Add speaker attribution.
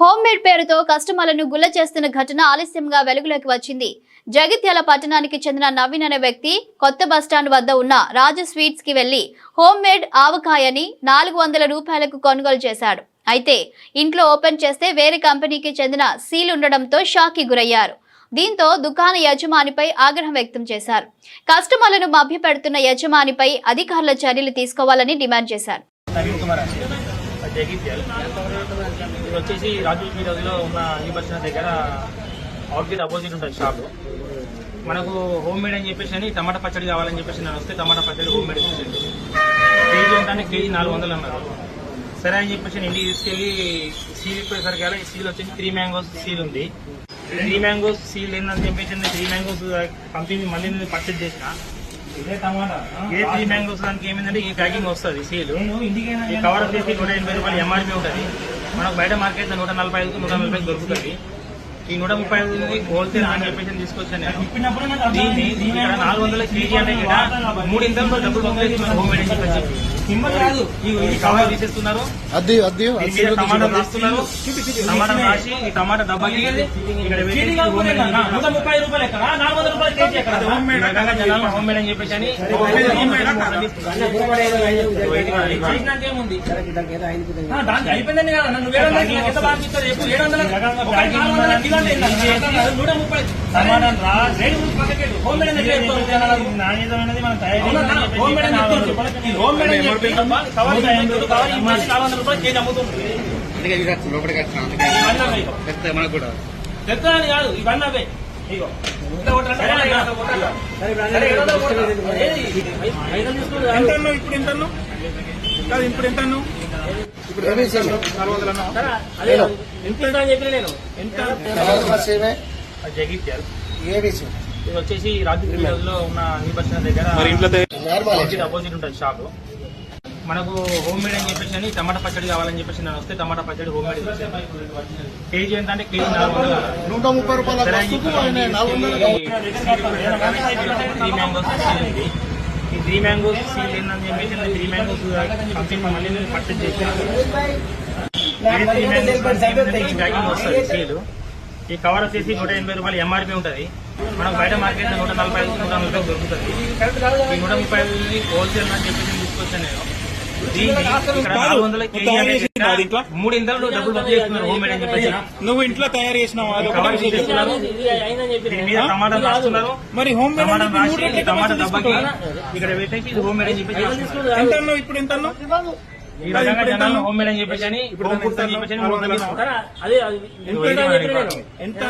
Speaker 1: Home made పేరుతో కస్టమర్లను గుల్ల చేస్తున్న ఘటన ఆలస్యంగా వెలుగులోకి వచ్చింది. జగిత్యాల పట్టణానికి చెందిన నవీన్ అనే వ్యక్తి కొత్త బస్టాండ్ వద్ద ఉన్న రాజు స్వీట్స్ కి వెళ్లి హోమ్ మేడ్ ఆవకాయని 400 రూపాయలకు కొనుగోలు చేశాడు. అయితే ఇంట్లో ఓపెన్ చేస్తే వేరే కంపెనీకి చెందిన సీల్ ఉండడంతో షాక్ కి గురయ్యారు. దీంతో దుకాణ యజమానిపై ఆగ్రహం వ్యక్తం చేశారు. కస్టమర్లను మభ్యపెడుతున్న యజమానిపై అధికారుల చర్యలు తీసుకోవాలని డిమాండ్ చేశారు.
Speaker 2: వచ్చేసి రాజు స్వీట్స్లో ఉన్న ఈ బస్ స్టాండ్ దగ్గర అవుట్గేట్ అపోజిట్ ఉంటుంది షాప్. మనకు హోమ్ మేడ్ అని చెప్పేసి టమాటా పచ్చడి కావాలని చెప్పేసి నేను వస్తే టమాటా పచ్చడి హోమ్ మేడ్ ఇచ్చేసింది. కేజీ అంటే కేజీ 400 అన్నారు. సరే అని చెప్పేసి ఇంటికి తీసుకెళ్ళి సీల్ ఇప్పేసరికి ఈ సీల్ వచ్చేసి 3 మ్యాంగోస్ సీల్ ఉంది. 3 మ్యాంగోస్ సీల్ ఏంటని చెప్పేసి 3 మ్యాంగోస్ కంపెనీ మళ్ళీ పర్చేజ్ చేసిన ఏ 3 మ్యాంగోస్ దానికి ఏమైందంటే ఈ ప్యాకింగ్ వస్తుంది సీల్. ఈ కవర్ వచ్చేసి 180 రూపాయలు ఎంఆర్పీ ఉంటుంది. మనకు బయట మార్కెట్ 145 140 దొరుకుతుంది. ఈ 135 హోల్సేల్ అని చెప్పేసి తీసుకొచ్చాను నేను. దీన్ని ఇక్కడ 400 కేజీ అంటే ఇక్కడ 3 ఇంతలు డబ్బులు పంపిస్తున్నారు హోమ్ మేడ్ అని చెప్పి ఈ కవర్ తీసేస్తున్నారు. టమాటా రాస్తున్నారు. టమాటా రాసి ఈ టమాటా డబ్బాకి ఇక్కడ జనాలు హోమ్ మేడ్ అని చెప్పేసి అని అయిపోయిందండి. నాణ్యతమైనది మనం చెప్తానని కాదు ఇవన్నీ అవే. ఇప్పుడు ఎంత ఇప్పుడు ఎంత జగిత్యాల ఇది వచ్చేసి రాజు స్వీట్స్లో ఉన్న ఈ బస్ స్టాండ్ దగ్గర అపోజిట్ ఉంటుంది షాప్. మనకు హోమ్ మేడ్ అని చెప్పేసి టమాటా పచ్చడి కావాలని చెప్పేసి నేను వస్తే టమాటా పచ్చడి హోమ్ మేడ్ ఇచ్చేసాను. కేజీ ఎంత అంటే కేజీ 430 రూపాయలు. 3 మ్యాంగోస్ సీల్ ఉంది. ఈ 3 మ్యాంగోస్ సీల్ ఏంటని చెప్పేసి 3 మ్యాంగోస్ కంపెనీ మళ్ళీ పర్చేజ్ చేశాను. 3 మ్యాంగోస్ ప్యాకింగ్ వస్తుంది సీల్. ఈ కవర్ వచ్చేసి 180 రూపాయలు ఎంఆర్పీ ఉంటుంది. మనకు బయట మార్కెట్ 145 140 దొరుకుతుంది. ఈ 135 హోల్సేల్ అని చెప్పేసి తీసుకొచ్చాను నేను. దీన్ని ఇక్కడ 400 కేజీ 3 ఇంతలు డబ్బులు పంపిణీ చేస్తున్నారు హోమ్ మేడ్ అని చెప్పేసి.
Speaker 3: నువ్వు ఇంట్లో తయారు చేసినావు
Speaker 2: కవర్ తీసేస్తున్నారు. దీని మీద టమాటా రాస్తున్నారు.
Speaker 3: మరి హోమ్ మేడ్
Speaker 2: టమాటా రాసి టమాటా డబ్బాకి ఇక్కడ పెట్టేసి ఇది హోమ్ మేడ్ అని చెప్పేసి
Speaker 3: ఇప్పుడు ఎంత
Speaker 2: ఈ రకంగా జనాలు హోమ్ మేడ్ అని చెప్పేసి అని ఇప్పుడు అని చెప్పేసి
Speaker 3: ఎంత